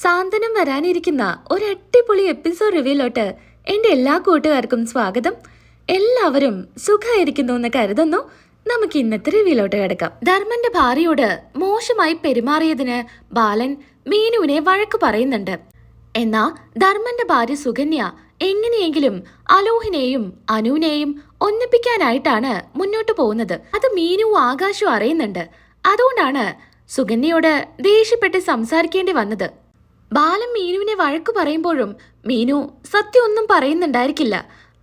സാന്ത്വനം വരാനിരിക്കുന്ന ഒരു അടിപൊളി എപ്പിസോഡ് റിവ്യൂലോട്ട് എൻ്റെ എല്ലാ കൂട്ടുകാർക്കും സ്വാഗതം. എല്ലാവരും സുഖമായിരിക്കുന്നു എന്ന് കരുതുന്നു. നമുക്ക് ഇന്നത്തെ റിവ്യൂലോട്ട് കിടക്കാം. ധർമ്മന്റെ ഭാര്യയോട് മോശമായി പെരുമാറിയതിന് ബാലൻ മീനുവിനെ വഴക്ക് പറയുന്നുണ്ട്. എന്നാ ധർമ്മന്റെ ഭാര്യ സുകന്യ എങ്ങനെയെങ്കിലും അലോഹിനെയും അനുവിനെയും ഒന്നിപ്പിക്കാനായിട്ടാണ് മുന്നോട്ട് പോകുന്നത്. അത് മീനുവും ആകാശവും അറിയുന്നുണ്ട്. അതുകൊണ്ടാണ് സുകന്യയോട് ദേഷ്യപ്പെട്ട് സംസാരിക്കേണ്ടി വന്നത്. ബാലൻ മീനുവിനെ വഴക്കു പറയുമ്പോഴും മീനു സത്യം ഒന്നും പറയുന്നുണ്ടായിരിക്കില്ല.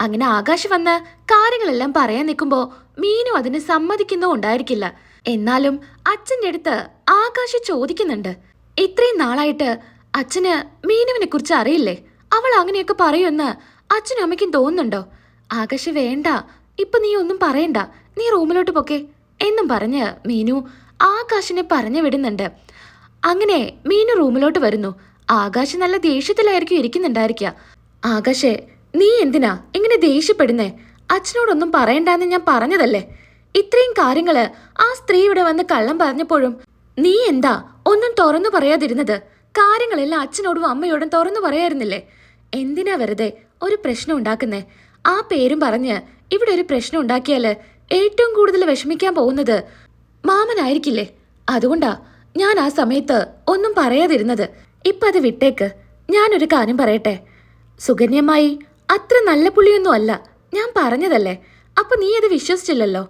അങ്ങനെ ആകാശ് വന്ന് കാര്യങ്ങളെല്ലാം പറയാൻ നിൽക്കുമ്പോൾ മീനു അതിന് സമ്മതിക്കുന്നോ ഉണ്ടായിരിക്കില്ല. എന്നാലും അച്ഛൻ്റെ അടുത്ത് ആകാശ് ചോദിക്കുന്നുണ്ട്, ഇത്രയും നാളായിട്ട് അച്ഛന് മീനുവിനെ കുറിച്ച് അറിയില്ലേ? അവൾ അങ്ങനെയൊക്കെ പറയുമെന്ന് അച്ഛനും അമ്മയ്ക്കും തോന്നുന്നുണ്ടോ? ആകാശ് വേണ്ട, ഇപ്പൊ നീ ഒന്നും പറയണ്ട, നീ റൂമിലോട്ട് പൊക്കെ എന്നും പറഞ്ഞ് മീനു ആകാശിനെ പറഞ്ഞു വിടുന്നുണ്ട്. അങ്ങനെ മീനു റൂമിലോട്ട് വരുന്നു. ആകാശ് നല്ല ദേഷ്യത്തിലായിരിക്കും ഇരിക്കുന്നുണ്ടായിരിക്കുക. ആകാശേ, നീ എന്തിനാ ഇങ്ങനെ ദേഷ്യപ്പെടുന്നേ? അച്ഛനോടൊന്നും പറയണ്ടെന്ന് ഞാൻ പറഞ്ഞതല്ലേ? ഇത്രയും കാര്യങ്ങള് ആ സ്ത്രീ ഇവിടെ വന്ന് കള്ളം പറഞ്ഞപ്പോഴും നീ എന്താ ഒന്നും തുറന്നു പറയാതിരുന്നത്? കാര്യങ്ങളെല്ലാം അച്ഛനോടും അമ്മയോടും തുറന്നു പറയായിരുന്നില്ലേ? എന്തിനാ വെറുതെ ഒരു പ്രശ്നം ഉണ്ടാക്കുന്നേ? ആ പേരും പറഞ്ഞ് ഇവിടെ ഒരു പ്രശ്നം ഉണ്ടാക്കിയാല് ഏറ്റവും കൂടുതൽ വിഷമിക്കാൻ പോകുന്നത് മാമനായിരിക്കില്ലേ? അതുകൊണ്ടാ ഞാൻ ആ സമയത്ത് ഒന്നും പറയാതിരുന്നത്. ഇപ്പൊ അത് വിട്ടേക്ക്. ഞാനൊരു കാര്യം പറയട്ടെ, സുകന്യമായി അത്ര നല്ല പുള്ളിയൊന്നും അല്ല, ഞാൻ പറഞ്ഞതല്ലേ. അപ്പൊ നീ അത് വിശ്വസിച്ചില്ലല്ലോ.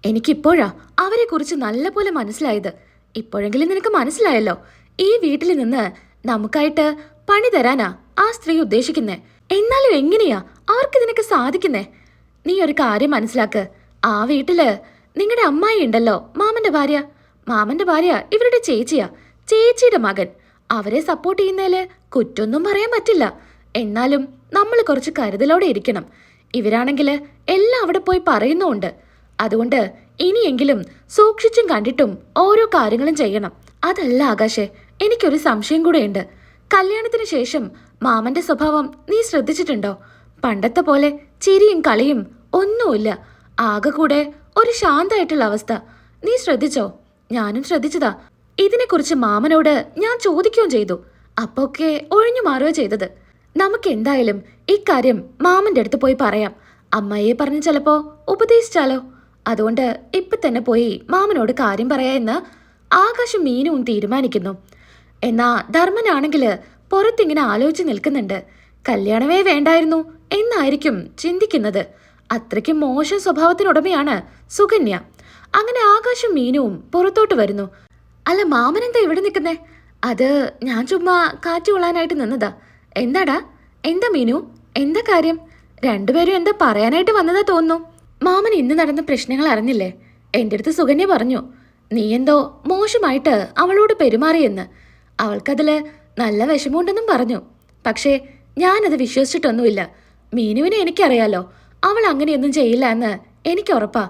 എനിക്കിപ്പോഴാ അവരെ കുറിച്ച് നല്ല പോലെ മനസ്സിലായത്. ഇപ്പോഴെങ്കിലും നിനക്ക് മനസ്സിലായല്ലോ. ഈ വീട്ടിൽ നിന്ന് നമുക്കായിട്ട് പണി തരാനാ ആ സ്ത്രീ ഉദ്ദേശിക്കുന്നേ. എന്നാലും എങ്ങനെയാ അവർക്ക് നിനക്ക് സാധിക്കുന്നേ? നീ ഒരു കാര്യം മനസ്സിലാക്ക്. ആ വീട്ടില് നിങ്ങളുടെ അമ്മായി ഉണ്ടല്ലോ, മാമന്റെ ഭാര്യ. മാമന്റെ ഭാര്യ ഇവരുടെ ചേച്ചിയാ, ചേച്ചിയുടെ മകൻ. അവരെ സപ്പോർട്ട് ചെയ്യുന്നതില് കുറ്റൊന്നും പറയാൻ പറ്റില്ല. എന്നാലും നമ്മൾ കുറച്ച് കരുതലോടെ ഇരിക്കണം. ഇവരാണെങ്കില് എല്ലാം അവിടെ പോയി പറയുന്നുണ്ട്. അതുകൊണ്ട് ഇനിയെങ്കിലും സൂക്ഷിച്ചും കണ്ടിട്ടും ഓരോ കാര്യങ്ങളും ചെയ്യണം. അതല്ല ആകാശേ, എനിക്കൊരു സംശയം കൂടെയുണ്ട്. കല്യാണത്തിന് ശേഷം മാമന്റെ സ്വഭാവം നീ ശ്രദ്ധിച്ചിട്ടുണ്ടോ? പണ്ടത്തെ പോലെ ചിരിയും കളിയും ഒന്നുമില്ല. ആകെ കൂടെ ഒരു ശാന്തമായിട്ടുള്ള അവസ്ഥ. നീ ശ്രദ്ധിച്ചോ? ഞാനും ശ്രദ്ധിച്ചതാ. ഇതിനെക്കുറിച്ച് മാമനോട് ഞാൻ ചോദിക്കുകയും ചെയ്തു. അപ്പൊക്കെ ഒഴിഞ്ഞു മാറുകയോ ചെയ്തത്. നമുക്ക് എന്തായാലും ഇക്കാര്യം മാമന്റെ അടുത്ത് പോയി പറയാം. അമ്മയെ പറഞ്ഞ് ചിലപ്പോ ഉപദേശിച്ചാലോ? അതുകൊണ്ട് ഇപ്പൊ തന്നെ പോയി മാമനോട് കാര്യം പറയാമെന്ന് ആകാശം മീനുവും തീരുമാനിക്കുന്നു. എന്നാ ധർമ്മനാണെങ്കില് പുറത്തിങ്ങനെ ആലോചിച്ച് നിൽക്കുന്നുണ്ട്. കല്യാണമേ വേണ്ടായിരുന്നു എന്നായിരിക്കും ചിന്തിക്കുന്നത്. അത്രയ്ക്കും മോശം സ്വഭാവത്തിനുടമയാണ് സുകന്യ. അങ്ങനെ ആകാശം മീനുവും പുറത്തോട്ട് വരുന്നു. അല്ല, മാമനെന്താ ഇവിടെ നിൽക്കുന്നേ? അത് ഞാൻ ചുമ്മാ കാറ്റ് കൊള്ളാനായിട്ട് നിന്നതാ. എന്താടാ? എന്താ മീനു, എന്താ കാര്യം? രണ്ടുപേരും എന്താ പറയാനായിട്ട് വന്നതാ തോന്നുന്നു. മാമൻ ഇന്ന് നടന്ന പ്രശ്നങ്ങൾ അറിഞ്ഞില്ലേ? എൻ്റെ അടുത്ത് സുകന്യ പറഞ്ഞു, നീ എന്തോ മോശമായിട്ട് അവളോട് പെരുമാറിയെന്ന്. അവൾക്കതില് നല്ല വിഷമമുണ്ടെന്നും പറഞ്ഞു. പക്ഷേ ഞാനത് വിശ്വസിച്ചിട്ടൊന്നുമില്ല. മീനുവിനെ എനിക്കറിയാലോ, അവൾ അങ്ങനെയൊന്നും ചെയ്യില്ല എന്ന് എനിക്ക് ഉറപ്പാ.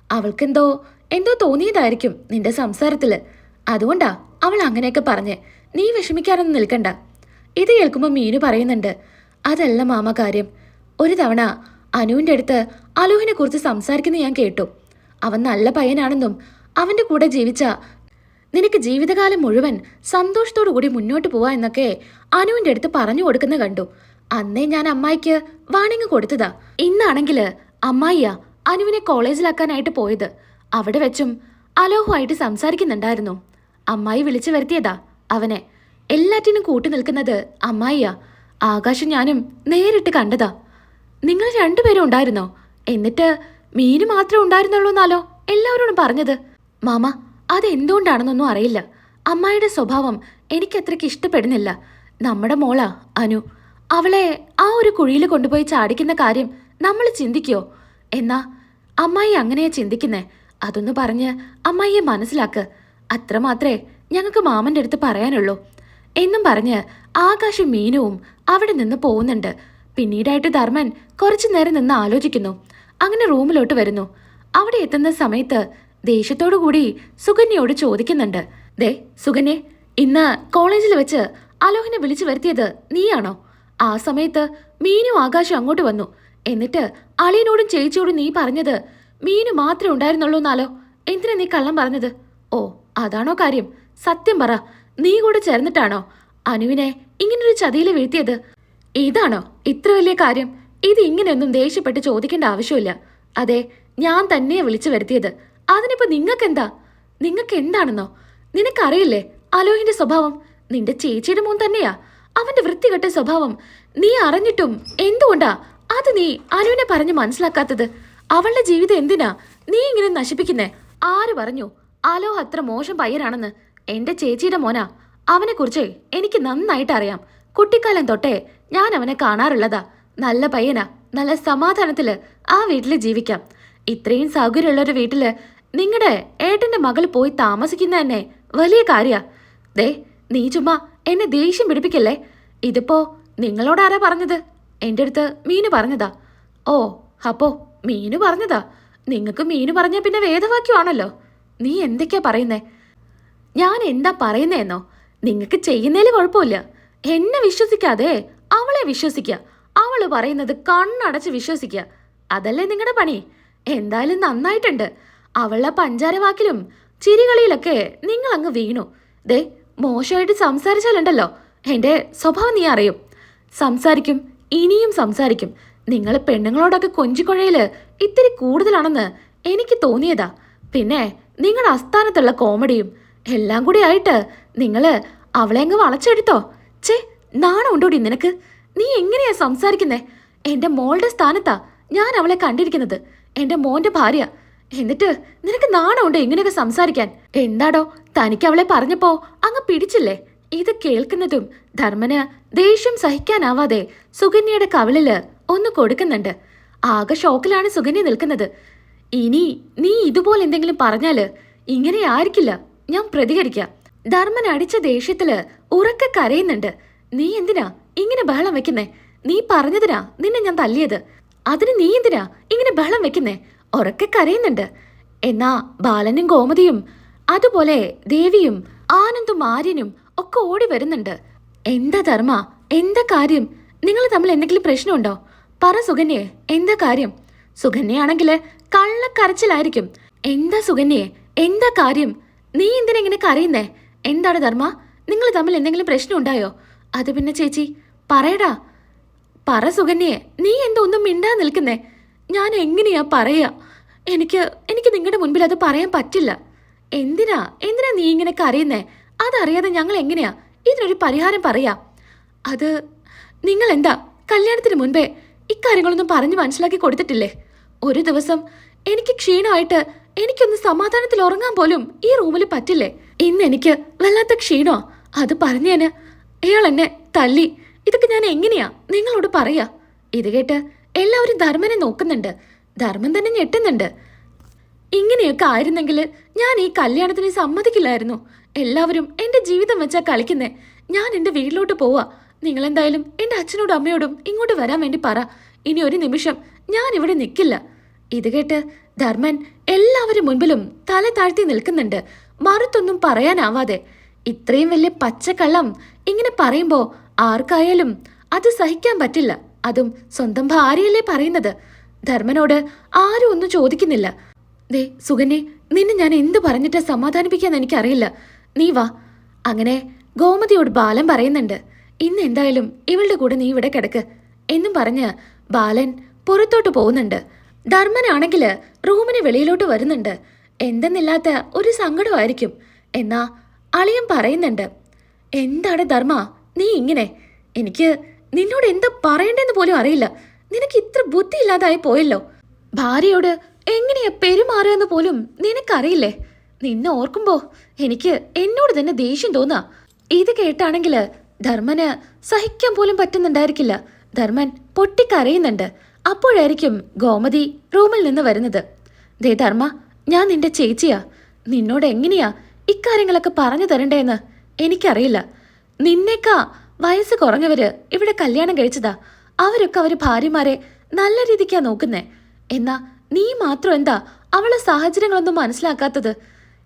അവൾക്കെന്തോ എന്തോ തോന്നിയതായിരിക്കും നിന്റെ സംസാരത്തില്. അതുകൊണ്ടാ അവൾ അങ്ങനെയൊക്കെ പറഞ്ഞേ. നീ വിഷമിക്കാനൊന്നും നിൽക്കണ്ട. ഇത് കേൾക്കുമ്പോൾ മീനു പറയുന്നുണ്ട്, അതല്ല മാമ കാര്യം. ഒരു തവണ അനുവിൻ്റെ അടുത്ത് അലോഹിനെ കുറിച്ച് സംസാരിക്കുന്നത് ഞാൻ കേട്ടു. അവൻ നല്ല പയ്യനാണെന്നും അവൻ്റെ കൂടെ ജീവിച്ച നിനക്ക് ജീവിതകാലം മുഴുവൻ സന്തോഷത്തോടു കൂടി മുന്നോട്ട് പോവാ എന്നൊക്കെ അനുവിൻ്റെ അടുത്ത് പറഞ്ഞു കൊടുക്കുന്ന കണ്ടു. അന്നേ ഞാൻ അമ്മായിക്ക് വാണിങ് കൊടുത്തതാ. ഇന്നാണെങ്കില് അമ്മായിയാ അനുവിനെ കോളേജിലാക്കാനായിട്ട് പോയത്. അവിടെ വെച്ചും അലോഹുമായിട്ട് സംസാരിക്കുന്നുണ്ടായിരുന്നു. അമ്മായി വിളിച്ചു വരുത്തിയതാ അവനെ. എല്ലാറ്റിനും കൂട്ടു നിൽക്കുന്നത് അമ്മായിയാ. ആകാശം ഞാനും നേരിട്ട് കണ്ടതാ. നിങ്ങൾ രണ്ടുപേരും ഉണ്ടായിരുന്നോ? എന്നിട്ട് മീനു മാത്രമേ ഉണ്ടായിരുന്നുള്ളൂ എന്നാലോ എല്ലാവരോടും പറഞ്ഞത്. മാമ, അതെന്തുകൊണ്ടാണെന്നൊന്നും അറിയില്ല. അമ്മായിയുടെ സ്വഭാവം എനിക്കത്രയ്ക്ക് ഇഷ്ടപ്പെടുന്നില്ല. നമ്മുടെ മോളാ അനു. അവളെ ആ ഒരു കുഴിയിൽ കൊണ്ടുപോയി ചാടിക്കുന്ന കാര്യം നമ്മൾ ചിന്തിക്കോ? എന്നാ അമ്മായി അങ്ങനെയാ ചിന്തിക്കുന്നേ. അതൊന്ന് പറഞ്ഞ് അമ്മായിയെ മനസ്സിലാക്ക്. അത്രമാത്രേ ഞങ്ങൾക്ക് മാമൻ്റെ അടുത്ത് പറയാനുള്ളൂ എന്നും പറഞ്ഞ് ആകാശം മീനുവും അവിടെ നിന്ന് പോകുന്നുണ്ട്. പിന്നീടായിട്ട് ധർമ്മൻ കുറച്ചു നേരം നിന്ന് ആലോചിക്കുന്നു. അങ്ങനെ റൂമിലോട്ട് വരുന്നു. അവിടെ എത്തുന്ന സമയത്ത് ദേഷ്യത്തോടു കൂടി സുകന്യയോട് ചോദിക്കുന്നുണ്ട്, ദേ സുകന്യെ, ഇന്ന് കോളേജിൽ വെച്ച് അലോഹിനെ വിളിച്ചു വരുത്തിയത് നീയാണോ? ആ സമയത്ത് മീനു ആകാശം അങ്ങോട്ട് വന്നു. എന്നിട്ട് അളിയനോടും ചേച്ചിയോടും നീ പറഞ്ഞത് മീനു മാത്രമേ ഉണ്ടായിരുന്നുള്ളൂ എന്നാലോ? എന്തിനാ നീ കള്ളം പറഞ്ഞത്? ഓ, അതാണോ കാര്യം? സത്യം പറ, നീ കൂടെ ചേർന്നിട്ടാണോ അനുവിനെ ഇങ്ങനൊരു ചതിയിൽ വീഴ്ത്തിയത്? ഇതാണോ ഇത്ര വലിയ കാര്യം? ഇത് ഇങ്ങനെയൊന്നും ദേഷ്യപ്പെട്ട് ചോദിക്കേണ്ട ആവശ്യമില്ല. അതെ, ഞാൻ തന്നെയാ വിളിച്ചു വരുത്തിയത്. അതിനിപ്പോ നിങ്ങൾക്ക് എന്താണെന്നോ? നിനക്കറിയില്ലേ അലോഹിന്റെ സ്വഭാവം? നിന്റെ ചേച്ചിയുടെ മോൻ തന്നെയാ. അവന്റെ വൃത്തികെട്ട സ്വഭാവം നീ അറിഞ്ഞിട്ടും എന്തുകൊണ്ടാ അത് നീ അനുവിനെ പറഞ്ഞ് മനസ്സിലാക്കാത്തത്? അവളുടെ ജീവിതം എന്തിനാ നീ ഇങ്ങനെ നശിപ്പിക്കുന്നേ? ആര് പറഞ്ഞു അലോഹ് അത്ര മോശം പയ്യനാണെന്ന്? എന്റെ ചേച്ചിയുടെ മോനാ. അവനെ കുറിച്ച് എനിക്ക് നന്നായിട്ട് അറിയാം. കുട്ടിക്കാലം തൊട്ടേ ഞാൻ അവനെ കാണാറുള്ളതാ. നല്ല പയ്യനാ. നല്ല സമാധാനത്തില് ആ വീട്ടില് ജീവിക്കാം. ഇത്രയും സൗകര്യമുള്ളൊരു വീട്ടില് നിങ്ങളുടെ ഏട്ടന്റെ മകൾ പോയി താമസിക്കുന്ന തന്നെ വലിയ കാര്യാ. ദേ, നീ ചുമ്മാ എന്നെ ദേഷ്യം പിടിപ്പിക്കല്ലേ. ഇതിപ്പോ നിങ്ങളോടാരാ പറഞ്ഞത്? എൻ്റെ അടുത്ത് മീനു പറഞ്ഞതാ. ഓ, അപ്പോ മീനു പറഞ്ഞതാ. നിങ്ങൾക്ക് മീനു പറഞ്ഞ പിന്നെ വേദവാക്യമാണല്ലോ. നീ എന്തൊക്കെയാ പറയുന്നേ? ഞാൻ എന്താ പറയുന്നേന്നോ? നിങ്ങൾക്ക് ചെയ്യുന്നതിൽ കുഴപ്പമില്ല. എന്നെ വിശ്വസിക്കാതെ അവളെ വിശ്വസിക്കുക. അവള് പറയുന്നത് കണ്ണടച്ച് വിശ്വസിക്കുക. അതല്ലേ നിങ്ങളുടെ പണി? എന്തായാലും നന്നായിട്ടുണ്ട്. അവളുടെ പഞ്ചാരവാക്കിലും ചിരികളിയിലൊക്കെ നിങ്ങൾ അങ്ങ് വീണു. ദേ, മോശമായിട്ട് സംസാരിച്ചാലുണ്ടല്ലോ എൻ്റെ സ്വഭാവം നീ അറിയും. സംസാരിക്കും, ഇനിയും സംസാരിക്കും. നിങ്ങൾ പെണ്ണുങ്ങളോടൊക്കെ കൊഞ്ചിക്കൊഴയില് ഇത്തിരി കൂടുതലാണെന്ന് എനിക്ക് തോന്നിയതാ. പിന്നെ നിങ്ങളുടെ അസ്ഥാനത്തുള്ള കോമഡിയും എല്ലാം കൂടി ആയിട്ട് നിങ്ങള് അവളെ അങ്ങ് വളച്ചെടുത്തോ. ചേ, നാണം ഉണ്ടോടി നിനക്ക്? നീ എങ്ങനെയാ സംസാരിക്കുന്നേ? എൻ്റെ മോളുടെ സ്ഥാനത്താ ഞാൻ അവളെ കണ്ടിരിക്കുന്നത്. എൻ്റെ മോന്റെ ഭാര്യ. എന്നിട്ട് നിനക്ക് നാണമുണ്ടോ ഇങ്ങനെയൊക്കെ സംസാരിക്കാൻ? എന്താടോ തനിക്ക് അവളെ പറഞ്ഞപ്പോ അങ്ങ് പിടിച്ചില്ലേ? ഇത് കേൾക്കുന്നതും ധർമ്മന് ദേഷ്യം സഹിക്കാനാവാതെ സുകന്യയുടെ കവിളില് ഒന്ന് കൊടുക്കുന്നുണ്ട്. ആകെ ഷോക്കിലാണ് സുകന്യ നിൽക്കുന്നത്. ഇനി നീ ഇതുപോലെ എന്തെങ്കിലും പറഞ്ഞാല് ഇങ്ങനെ ആയിരിക്കില്ല ഞാൻ പ്രതികരിക്കാം. ധർമ്മൻ അടിച്ച ദേഷ്യത്തില് ഉറക്കെ കരയുന്നുണ്ട്. നീ എന്തിനാ ഇങ്ങനെ ബഹളം വെക്കുന്നേ? നീ പറഞ്ഞതിനാ നിന്നെ ഞാൻ തല്ലിയത്. അതിന് നീ എന്തിനാ ഇങ്ങനെ ബഹളം വെക്കുന്നേ? ഉറക്കെ കരയുന്നുണ്ട്. എന്നാ ബാലനും ഗോമതിയും അതുപോലെ ദേവിയും ആനന്ദും ആര്യനും ഒക്കെ ഓടി വരുന്നുണ്ട്. എന്താ ധർമ്മ, എന്താ കാര്യം? നിങ്ങൾ തമ്മിൽ എന്തെങ്കിലും പ്രശ്നമുണ്ടോ? പറ സുകന്യെ, എന്താ കാര്യം? സുകന്യാണെങ്കില് കള്ളക്കരച്ചിലായിരിക്കും. എന്താ സുകന്യെ, എന്താ കാര്യം? നീ എന്തിനാ ഇങ്ങനെ കരയുന്നേ? എന്താണ് ധർമ്മ, നിങ്ങൾ തമ്മിൽ എന്തെങ്കിലും പ്രശ്നം ഉണ്ടായോ? അത് പിന്നെ ചേച്ചി പറയടാ, പറ സുകന്യെ. നീ എന്താ ഒന്നും മിണ്ടാ നിൽക്കുന്നേ? ഞാൻ എങ്ങനെയാ പറയാ? എനിക്ക് നിങ്ങളുടെ മുൻപിൽ അത് പറയാൻ പറ്റില്ല. എന്തിനാ നീ ഇങ്ങനെ കരയുന്നേ? അതറിയാതെ ഞങ്ങൾ എങ്ങനെയാ ഇതിനൊരു പരിഹാരം പറയാ? അത് നിങ്ങൾ എന്താ കല്യാണത്തിന് മുൻപേ ഇക്കാര്യങ്ങളൊന്നും പറഞ്ഞു മനസ്സിലാക്കി കൊടുത്തിട്ടില്ലേ? ഒരു ദിവസം എനിക്ക് ക്ഷീണമായിട്ട് എനിക്കൊന്ന് സമാധാനത്തിൽ ഉറങ്ങാൻ പോലും ഈ റൂമിൽ പറ്റില്ലേ? ഇന്ന് എനിക്ക് വല്ലാത്ത ക്ഷീണോ. അത് പറഞ്ഞേന് അയാൾ എന്നെ തല്ലി. ഇതൊക്കെ ഞാൻ എങ്ങനെയാ നിങ്ങളോട് പറയാ? ഇത് കേട്ട് എല്ലാവരും ധർമ്മനെ നോക്കുന്നുണ്ട്. ധർമ്മൻ തന്നെ ഞെട്ടുന്നുണ്ട്. ഇങ്ങനെയൊക്കെ ആയിരുന്നെങ്കിൽ ഞാൻ ഈ കല്യാണത്തിന് സമ്മതിക്കില്ലായിരുന്നു. എല്ലാവരും എൻ്റെ ജീവിതം വെച്ചാ കളിക്കുന്നേ. ഞാൻ എൻ്റെ വീട്ടിലോട്ട് പോവാ. നിങ്ങളെന്തായാലും എൻ്റെ അച്ഛനോടും അമ്മയോടും ഇങ്ങോട്ട് വരാൻ വേണ്ടി പറ. ഇനി ഒരു നിമിഷം ഞാൻ ഇവിടെ നിൽക്കില്ല. ഇത് കേട്ട് ധർമ്മൻ എല്ലാവരും മുൻപിലും തല താഴ്ത്തി നിൽക്കുന്നുണ്ട്, മറുത്തൊന്നും പറയാനാവാതെ. ഇത്രയും വലിയ പച്ചക്കള്ളം ഇങ്ങനെ പറയുമ്പോ ആർക്കായാലും അത് സഹിക്കാൻ പറ്റില്ല. അതും സ്വന്തം ഭാര്യയല്ലേ പറയുന്നത്. ധർമ്മനോട് ആരും ഒന്നും ചോദിക്കുന്നില്ല. ദേ സുകന്യെ, നിന്നെ ഞാൻ എന്ത് പറഞ്ഞിട്ടാ സമാധാനിപ്പിക്കാന്ന് എനിക്കറിയില്ല. നീ വാ. അങ്ങനെ ഗോമതിയോട് ബാലൻ പറയുന്നുണ്ട്, ഇന്ന് എന്തായാലും ഇവളുടെ കൂടെ നീ ഇവിടെ കിടക്ക് എന്നും പറഞ്ഞ് ബാലൻ പുറത്തോട്ട് പോകുന്നുണ്ട്. ധർമ്മനാണെങ്കില് റൂമിന് വെളിയിലോട്ട് വരുന്നുണ്ട്. എന്തെന്നില്ലാത്ത ഒരു സങ്കടമായിരിക്കും. എന്നാ അളിയൻ പറയുന്നുണ്ട്, എന്താണ് ധർമ്മ നീ ഇങ്ങനെ? എനിക്ക് നിന്നോട് എന്താ പറയണ്ടെന്ന് പോലും അറിയില്ല. നിനക്ക് ഇത്ര ബുദ്ധി ഇല്ലാതായി പോയല്ലോ. ഭാര്യയോട് എങ്ങനെയാ പെരുമാറുകയെന്ന് പോലും നിനക്കറിയില്ലേ? നിന്നെ ഓർക്കുമ്പോ എനിക്ക് എന്നോട് തന്നെ ദേഷ്യം തോന്നാ. ഇത് കേട്ടാണെങ്കില് ധർമ്മന് സഹിക്കാൻ പോലും പറ്റുന്നുണ്ടായിരിക്കില്ല. ധർമ്മൻ പൊട്ടിക്കരയുന്നുണ്ട്. അപ്പോഴായിരിക്കും ഗോമതി റൂമിൽ നിന്ന് വരുന്നത്. ദേ ധർമ്മ, ഞാൻ നിന്റെ ചേച്ചിയാ. നിന്നോട് എങ്ങനെയാ ഇക്കാര്യങ്ങളൊക്കെ പറഞ്ഞു തരണ്ടേന്ന് എനിക്കറിയില്ല. നിന്നേക്കാ വയസ്സ് കുറഞ്ഞവര് ഇവിടെ കല്യാണം കഴിച്ചതാ. അവരൊക്കെ അവര് ഭാര്യമാരെ നല്ല രീതിക്കാ നോക്കുന്നേ. എന്നാ നീ മാത്രം എന്താ അവളെ സാഹചര്യങ്ങളൊന്നും മനസ്സിലാക്കാത്തത്?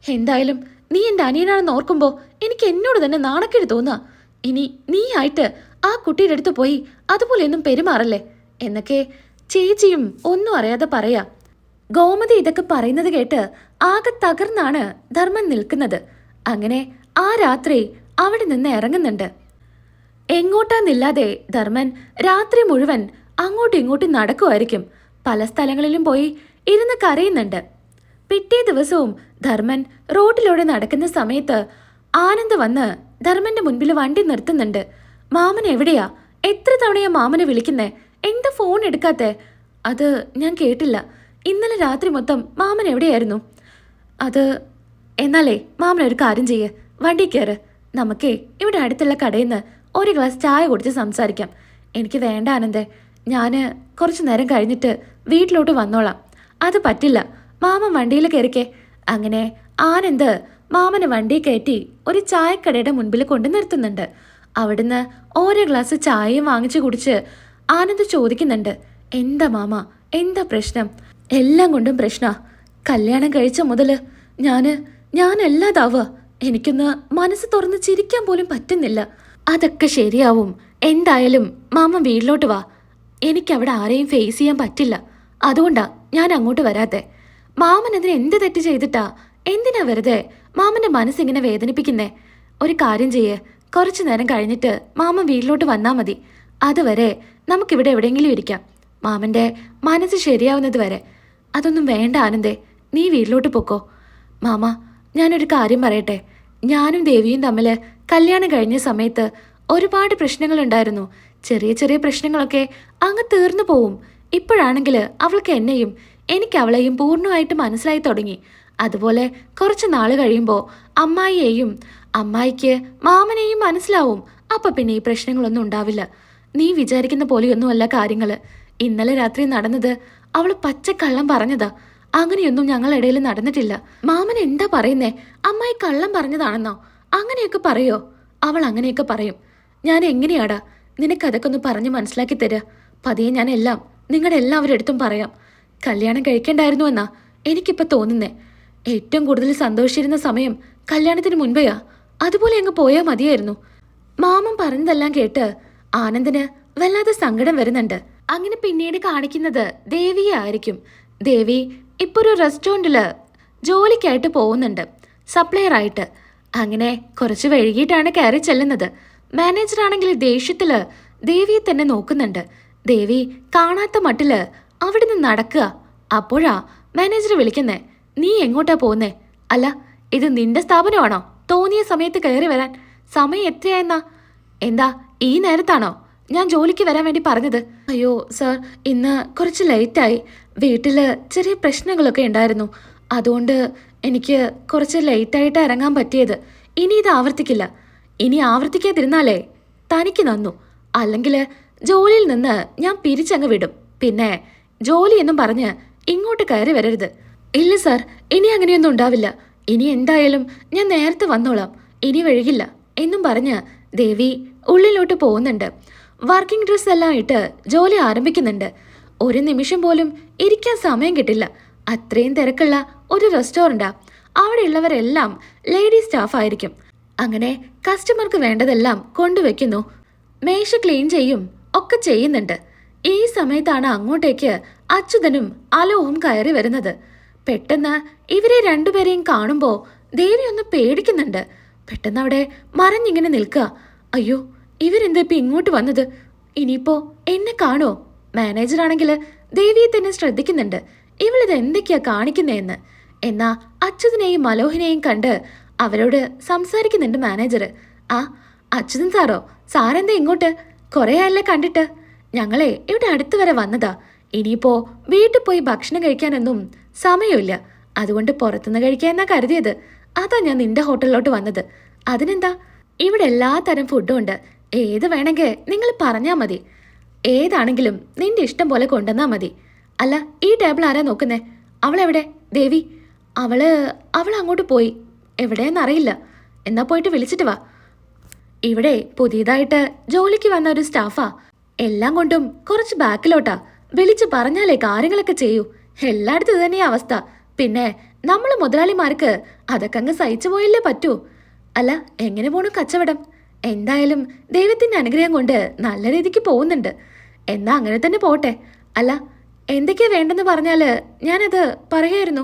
എന്തായാലും നീ എൻ്റെ അനിയനാണെന്ന് ഓർക്കുമ്പോ എനിക്ക് എന്നോട് തന്നെ നാണക്കേട് തോന്നാ. ഇനി നീ ആയിട്ട് ആ കുട്ടിയുടെ അടുത്ത് പോയി അതുപോലെയൊന്നും പെരുമാറല്ലേ എന്നൊക്കെ ചേച്ചിയും ഒന്നും അറിയാതെ പറയാ. ഗോമതി ഇതൊക്കെ പറയുന്നത് കേട്ട് ആകെ തകർന്നാണ് ധർമ്മൻ നിൽക്കുന്നത്. അങ്ങനെ ആ രാത്രി അവിടെ നിന്ന് ഇറങ്ങുന്നുണ്ട്. എങ്ങോട്ടാന്നില്ലാതെ ധർമ്മൻ രാത്രി മുഴുവൻ അങ്ങോട്ടും ഇങ്ങോട്ടും നടക്കുമായിരിക്കും. പല സ്ഥലങ്ങളിലും പോയി ഇരുന്ന് കരയുന്നുണ്ട്. പിറ്റേ ദിവസവും ധർമ്മൻ റോഡിലൂടെ നടക്കുന്ന സമയത്ത് ആനന്ദ് വന്ന് ധർമ്മന്റെ മുൻപിൽ വണ്ടി നിർത്തുന്നുണ്ട്. മാമൻ എവിടെയാ? എത്ര തവണയാ മാമനെ വിളിക്കുന്നേ? എന്താ ഫോൺ എടുക്കാത്തെ? അത് ഞാൻ കേട്ടില്ല. ഇന്നലെ രാത്രി മൊത്തം മാമൻ എവിടെയായിരുന്നു? അത് എന്നാലേ മാമൻ ഒരു കാര്യം ചെയ്യ്, വണ്ടി കയറ്. നമുക്കേ ഇവിടെ അടുത്തുള്ള കടയിൽ നിന്ന് ഒരു ഗ്ലാസ് ചായ കുടിച്ച് സംസാരിക്കാം. എനിക്ക് വേണ്ട ആനന്ദേ, ഞാൻ കുറച്ചു നേരം കഴിഞ്ഞിട്ട് വീട്ടിലോട്ട് വന്നോളാം. അത് പറ്റില്ല, മാമൻ വണ്ടിയിൽ കയറിക്കേ. അങ്ങനെ ആനന്ദ് മാമന് വണ്ടി കയറ്റി ഒരു ചായക്കടയുടെ മുൻപിൽ കൊണ്ട് നിർത്തുന്നുണ്ട്. അവിടുന്ന് ഓരോ ഗ്ലാസ് ചായയും വാങ്ങിച്ചു കുടിച്ച് ആനന്ദ് ചോദിക്കുന്നുണ്ട്, എന്താ മാമ, എന്താ പ്രശ്നം? എല്ലാം കൊണ്ടും പ്രശ്ന. കല്യാണം കഴിച്ച മുതൽ ഞാനല്ലാതാവുക. എനിക്കൊന്ന് മനസ്സ് തുറന്ന് ചിരിക്കാൻ പോലും പറ്റുന്നില്ല. അതൊക്കെ ശരിയാവും. എന്തായാലും മാമൻ വീട്ടിലോട്ട് വാ. എനിക്കവിടെ ആരെയും ഫേസ് ചെയ്യാൻ പറ്റില്ല. അതുകൊണ്ടാ ഞാൻ അങ്ങോട്ട് വരാത്തെ. മാമൻ അതിന് എന്ത് തെറ്റ് ചെയ്തിട്ടാ? എന്തിനാ വെറുതെ മാമന്റെ മനസ്സിങ്ങനെ വേദനിപ്പിക്കുന്നേ? ഒരു കാര്യം ചെയ്യേ, കുറച്ചു നേരം കഴിഞ്ഞിട്ട് മാമൻ വീട്ടിലോട്ട് വന്നാൽ മതി. അതുവരെ നമുക്കിവിടെ എവിടെയെങ്കിലും ഇരിക്കാം, മാമന്റെ മനസ്സ് ശരിയാവുന്നത് വരെ. അതൊന്നും വേണ്ട ആനന്ദേ, നീ വീട്ടിലോട്ട് പൊക്കോ. മാമ, ഞാനൊരു കാര്യം പറയട്ടെ. ഞാനും ദേവിയും തമ്മിൽ കല്യാണം കഴിഞ്ഞ സമയത്ത് ഒരുപാട് പ്രശ്നങ്ങളുണ്ടായിരുന്നു. ചെറിയ ചെറിയ പ്രശ്നങ്ങളൊക്കെ അങ്ങ് തീർന്നു പോവും. ഇപ്പോഴാണെങ്കിൽ അവൾക്ക് എന്നെയും എനിക്ക് അവളെയും പൂർണ്ണമായിട്ട് മനസ്സിലായി തുടങ്ങി. അതുപോലെ കുറച്ച് നാൾ കഴിയുമ്പോൾ അമ്മായിക്ക് മാമനെയും മനസ്സിലാവും. അപ്പൊ പിന്നെ ഈ പ്രശ്നങ്ങളൊന്നും ഉണ്ടാവില്ല. നീ വിചാരിക്കുന്ന പോലെയൊന്നുമല്ല കാര്യങ്ങൾ. ഇന്നലെ രാത്രി നടന്നത് അവൾ പച്ചക്കള്ളം പറഞ്ഞതാ. അങ്ങനെയൊന്നും ഞങ്ങളിടയിൽ നടന്നിട്ടില്ല. മാമൻ എന്താ പറയുന്നേ? അമ്മായി കള്ളം പറഞ്ഞതാണെന്നോ? അങ്ങനെയൊക്കെ പറയോ? അവൾ അങ്ങനെയൊക്കെ പറയും. ഞാൻ എങ്ങനെയാടാ നിനക്കതൊക്കെ ഒന്ന് പറഞ്ഞ് മനസ്സിലാക്കി തരാ? പതിയെ ഞാൻ എല്ലാം നിങ്ങളുടെ എല്ലാവരുടെ അടുത്തും പറയാം. കല്യാണം കഴിക്കേണ്ടായിരുന്നു എന്നാ എനിക്കിപ്പോൾ തോന്നുന്നേ. ഏറ്റവും കൂടുതൽ സന്തോഷിച്ചിരുന്ന സമയം കല്യാണത്തിന് മുൻപെയാ. അതുപോലെ അങ്ങ് പോയാൽ മതിയായിരുന്നു. മാമൻ പറഞ്ഞതെല്ലാം കേട്ട് ആനന്ദിന് വല്ലാതെ സങ്കടം വരുന്നുണ്ട്. അങ്ങനെ പിന്നീട് കാണിക്കുന്നത് ദേവിയെ ആയിരിക്കും. ദേവി ഇപ്പോൾ ഒരു റെസ്റ്റോറൻറ്റില് ജോലിക്കായിട്ട് പോകുന്നുണ്ട്, സപ്ലയർ ആയിട്ട്. അങ്ങനെ കുറച്ച് വൈകിട്ടാണ് കയറി ചെല്ലുന്നത്. മാനേജറാണെങ്കിൽ ദേഷ്യത്തില് ദേവിയെ തന്നെ നോക്കുന്നുണ്ട്. ദേവി കാണാത്ത മട്ടില് അവിടെ നിന്ന് നടക്കുക. അപ്പോഴാ മാനേജർ വിളിക്കുന്നേ, നീ എങ്ങോട്ടാ പോകുന്നേ? അല്ല, ഇത് നിന്റെ സ്ഥാപനമാണോ? തോന്നിയ സമയത്ത് കയറി വരാൻ. സമയം എത്രയായെന്നാ? എന്താ ഈ നേരത്താണോ ഞാൻ ജോലിക്ക് വരാൻ വേണ്ടി പറഞ്ഞത്? അയ്യോ സാർ, ഇന്ന് കുറച്ച് ലേറ്റായി. വീട്ടില് ചെറിയ പ്രശ്നങ്ങളൊക്കെ ഉണ്ടായിരുന്നു. അതുകൊണ്ട് എനിക്ക് കുറച്ച് ലേറ്റായിട്ട് ഇറങ്ങാൻ പറ്റിയത്. ഇനി ഇത് ആവർത്തിക്കില്ല. ഇനി ആവർത്തിക്കാതിരുന്നാലേ തനിക്ക് നന്നു. അല്ലെങ്കിൽ ജോലിയിൽ നിന്ന് ഞാൻ പിരിച്ചങ്ങ് വിടും. പിന്നെ ജോലിയെന്നും പറഞ്ഞ് ഇങ്ങോട്ട് കയറി വരരുത്. ഇല്ല സാർ, ഇനി അങ്ങനെയൊന്നും ഉണ്ടാവില്ല. ഇനി എന്തായാലും ഞാൻ നേരത്തെ വന്നോളാം. ഇനി വൈകില്ല എന്നും പറഞ്ഞ് ദേവി ഉള്ളിലോട്ട് പോകുന്നുണ്ട്. വർക്കിംഗ് ഡ്രസ് എല്ലാം ഇട്ട് ജോലി ആരംഭിക്കുന്നുണ്ട്. ഒരു നിമിഷം പോലും ഇരിക്കാൻ സമയം കിട്ടില്ല. അത്രയും തിരക്കുള്ള ഒരു റെസ്റ്റോറൻറ്റാ. അവിടെയുള്ളവരെല്ലാം ലേഡി സ്റ്റാഫ് ആയിരിക്കും. അങ്ങനെ കസ്റ്റമർക്ക് വേണ്ടതെല്ലാം കൊണ്ടുവയ്ക്കുന്നു. മേശ ക്ലീൻ ചെയ്യും ഒക്കെ ചെയ്യുന്നുണ്ട്. ഈ സമയത്താണ് അങ്ങോട്ടേക്ക് അച്യുതനും അലോവും കയറി വരുന്നത്. പെട്ടെന്ന് ഇവരെ രണ്ടുപേരെയും കാണുമ്പോൾ ദേവി ഒന്ന് പേടിക്കുന്നുണ്ട്. പെട്ടെന്ന് അവിടെ മറഞ്ഞിങ്ങനെ നിൽക്കുക. അയ്യോ, ഇവരെന്താ ഇപ്പം ഇങ്ങോട്ട് വന്നത്? ഇനിയിപ്പോ എന്നെ കാണോ? മാനേജറാണെങ്കിൽ ദേവിയെ തന്നെ ശ്രദ്ധിക്കുന്നുണ്ട്. ഇവളിത് എന്തൊക്കെയാ കാണിക്കുന്നതെന്ന്. എന്നാ അച്യുതനെയും മലോഹിനെയും കണ്ട് അവരോട് സംസാരിക്കുന്നുണ്ട് മാനേജർ. ആ അച്യുതൻ സാറോ? സാറെന്താ ഇങ്ങോട്ട്? കുറേ ആയല്ലേ കണ്ടിട്ട്. ഞങ്ങളെ ഇവിടെ അടുത്ത് വരെ വന്നതാ. ഇനിയിപ്പോ വീട്ടിൽ പോയി ഭക്ഷണം കഴിക്കാനൊന്നും സമയമില്ല. അതുകൊണ്ട് പുറത്തുനിന്ന് കഴിക്കാന്നാ കരുതിയത്. അതാ ഞാൻ നിന്റെ ഹോട്ടലിലോട്ട് വന്നത്. അതിനെന്താ? ഇവിടെ എല്ലാ തരം ഫുഡും ഉണ്ട്. ഏത് വേണമെങ്കിൽ നിങ്ങൾ പറഞ്ഞാൽ മതി. ഏതാണെങ്കിലും നിന്റെ ഇഷ്ടം പോലെ കൊണ്ടുവന്നാൽ മതി. അല്ല, ഈ ടേബിൾ ആരാ നോക്കുന്നേ? അവളെവിടെ? ദേവി അവൾ അങ്ങോട്ട് പോയി. എവിടെയെന്നറിയില്ല. എന്നാ പോയിട്ട് വിളിച്ചിട്ട് വാ. ഇവിടെ പുതിയതായിട്ട് ജോലിക്ക് വന്ന ഒരു സ്റ്റാഫാ. എല്ലാം കൊണ്ടും കുറച്ച് ബാക്കിലോട്ടാ. വിളിച്ച് പറഞ്ഞാലേ കാര്യങ്ങളൊക്കെ ചെയ്യൂ. എല്ലായിടത്തും ഇത് തന്നെയാ അവസ്ഥ. പിന്നെ നമ്മൾ മുതലാളിമാർക്ക് അതൊക്കെ അങ്ങ് സഹിച്ചു പോയല്ലേ പറ്റൂ. അല്ല, എങ്ങനെ പോണു കച്ചവടം? എന്തായാലും ദൈവത്തിൻ്റെ അനുഗ്രഹം കൊണ്ട് നല്ല രീതിക്ക് പോകുന്നുണ്ട്. എന്നാ അങ്ങനെ തന്നെ പോട്ടെ. അല്ല, എന്തൊക്കെയാ വേണ്ടെന്ന് പറഞ്ഞാൽ ഞാനത് പറയായിരുന്നു.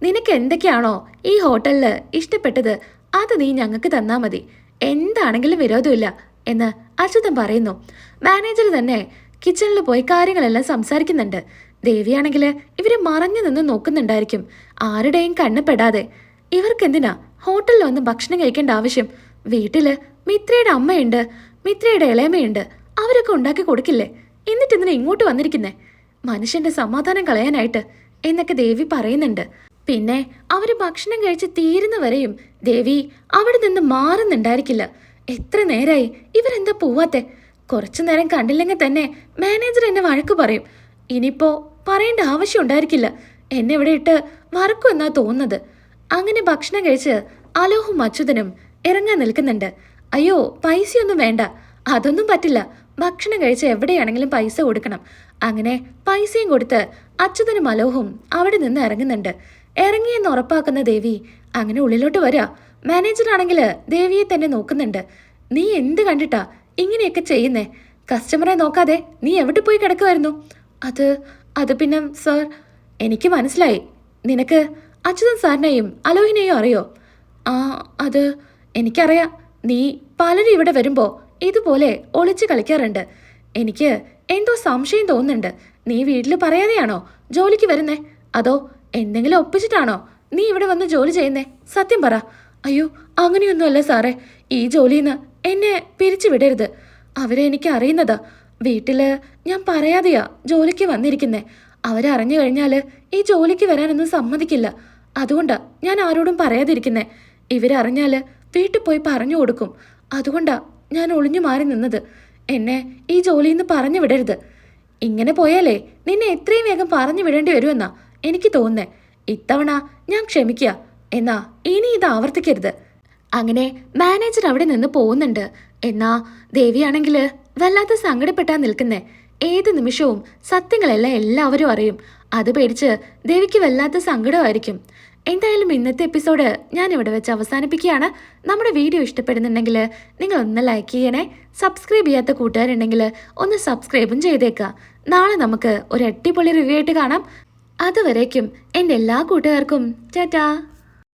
നിനക്ക് എന്തൊക്കെയാണോ ഈ ഹോട്ടലിൽ ഇഷ്ടപ്പെട്ടത് അത് നീ ഞങ്ങൾക്ക് തന്നാൽ മതി. എന്താണെങ്കിലും വിരോധമില്ല. എന്ന് അച്യുതൻ പറയുന്നു. മാനേജർ തന്നെ കിച്ചണിൽ പോയി കാര്യങ്ങളെല്ലാം സംസാരിക്കുന്നുണ്ട്. ദേവിയാണെങ്കിൽ ഇവര് മറഞ്ഞു നിന്ന് നോക്കുന്നുണ്ടായിരിക്കും, ആരുടെയും കണ്ണ് പെടാതെ. ഇവർക്കെന്തിനാ ഹോട്ടലിൽ വന്ന് ഭക്ഷണം കഴിക്കേണ്ട ആവശ്യം? വീട്ടില് മിത്രയുടെ അമ്മയുണ്ട്, മിത്രയുടെ ഇളയമയുണ്ട്, അവരൊക്കെ ഉണ്ടാക്കി കൊടുക്കില്ലേ? എന്നിട്ടെന്തിനാ ഇങ്ങോട്ട് വന്നിരിക്കുന്നേ? മനുഷ്യന്റെ സമാധാനം കളയാനായിട്ട് എന്നൊക്കെ ദേവി പറയുന്നുണ്ട്. പിന്നെ അവര് ഭക്ഷണം കഴിച്ച് തീരുന്നവരെയും ദേവി അവിടെ നിന്ന് മാറുന്നുണ്ടായിരിക്കില്ല. എത്ര നേരായി ഇവരെന്താ പോവാത്തെ? കുറച്ചു നേരം കണ്ടില്ലെങ്കിൽ തന്നെ മാനേജർ എന്നെ വഴക്ക് പറയും. ഇനിയിപ്പോ പറയേണ്ട ആവശ്യം ഉണ്ടായിരിക്കില്ല. എന്നെ ഇവിടെ ഇട്ട് വറക്കുമെന്നാ തോന്നുന്നത്. അങ്ങനെ ഭക്ഷണം കഴിച്ച് അലോഹും അച്യുതനും ഇറങ്ങാൻ നിൽക്കുന്നുണ്ട്. അയ്യോ, പൈസയൊന്നും വേണ്ട, അതൊന്നും പറ്റില്ല. ഭക്ഷണം കഴിച്ച് എവിടെയാണെങ്കിലും പൈസ കൊടുക്കണം. അങ്ങനെ പൈസയും കൊടുത്ത് അച്യുതനും അലോഹും അവിടെ നിന്ന് ഇറങ്ങുന്നുണ്ട്. ഇറങ്ങിയെന്ന് ഉറപ്പാക്കുന്ന ദേവി അങ്ങനെ ഉള്ളിലോട്ട് വരാ. മാനേജറാണെങ്കിൽ ദേവിയെ തന്നെ നോക്കുന്നുണ്ട്. നീ എന്ത് കണ്ടിട്ടാ ഇങ്ങനെയൊക്കെ ചെയ്യുന്നേ? കസ്റ്റമറെ നോക്കാതെ നീ എവിടെ പോയി കിടക്കുമായിരുന്നു? അത് പിന്നെ സാർ, എനിക്ക് മനസ്സിലായി. നിനക്ക് അച്യുതൻ സാറിനെയും അലോഹിനെയും അറിയോ? അത് എനിക്കറിയാം. നീ പലരും ഇവിടെ വരുമ്പോൾ ഇതുപോലെ ഒളിച്ച് കളിക്കാറുണ്ട്. എനിക്ക് എന്തോ സംശയം തോന്നുന്നുണ്ട്. നീ വീട്ടിൽ പറയാതെയാണോ ജോലിക്ക് വരുന്നേ? അതോ എന്തെങ്കിലും ഒപ്പിച്ചിട്ടാണോ നീ ഇവിടെ വന്ന് ജോലി ചെയ്യുന്നേ? സത്യം പറ. അയ്യോ, അങ്ങനെയൊന്നുമല്ല സാറേ. ഈ ജോലിയിൽ നിന്ന് എന്നെ പിരിച്ചു വിടരുത്. അവരെ എനിക്ക് അറിയുന്നതാ. വീട്ടില് ഞാൻ പറയാതെയാ ജോലിക്ക് വന്നിരിക്കുന്നേ. അവരറിഞ്ഞു കഴിഞ്ഞാൽ ഈ ജോലിക്ക് വരാനൊന്നും സമ്മതിക്കില്ല. അതുകൊണ്ടാ ഞാൻ ആരോടും പറയാതിരിക്കുന്നേ. ഇവരറിഞ്ഞാൽ വീട്ടിൽ പോയി പറഞ്ഞു കൊടുക്കും. അതുകൊണ്ടാ ഞാൻ ഒളിഞ്ഞു മാറി നിന്നത്. എന്നെ ഈ ജോലിയിൽ നിന്ന് പറഞ്ഞു വിടരുത്. ഇങ്ങനെ പോയാലേ നിന്നെ എത്രയും വേഗം പറഞ്ഞു വിടേണ്ടി വരുമെന്നാ എനിക്ക് തോന്നുന്നേ. ഇത്തവണ ഞാൻ ക്ഷമിക്കുക. എന്നാ ഇനി ഇത് ആവർത്തിക്കരുത്. അങ്ങനെ മാനേജർ അവിടെ നിന്ന് പോകുന്നുണ്ട്. എന്നാ ദേവിയാണെങ്കിൽ വല്ലാത്ത സങ്കടപ്പെട്ടാ നിൽക്കുന്നേ. ഏത് നിമിഷവും സത്യങ്ങളെല്ലാം എല്ലാവരും അറിയും. അത് പേടിച്ച് ദേവിക്ക് വല്ലാത്ത സങ്കടമായിരിക്കും. എന്തായാലും ഇന്നത്തെ എപ്പിസോഡ് ഞാൻ ഇവിടെ വെച്ച് അവസാനിപ്പിക്കുകയാണ്. നമ്മുടെ വീഡിയോ ഇഷ്ടപ്പെടുന്നുണ്ടെങ്കിൽ നിങ്ങൾ ഒന്ന് ലൈക്ക് ചെയ്യണേ. സബ്സ്ക്രൈബ് ചെയ്യാത്ത കൂട്ടുകാരുണ്ടെങ്കിൽ ഒന്ന് സബ്സ്ക്രൈബും ചെയ്തേക്കുക. നാളെ നമുക്ക് ഒരു അടിപൊളി റിവ്യൂ ആയിട്ട് കാണാം. അതുവരേക്കും എൻ്റെ എല്ലാ കൂട്ടുകാർക്കും ടാറ്റാ.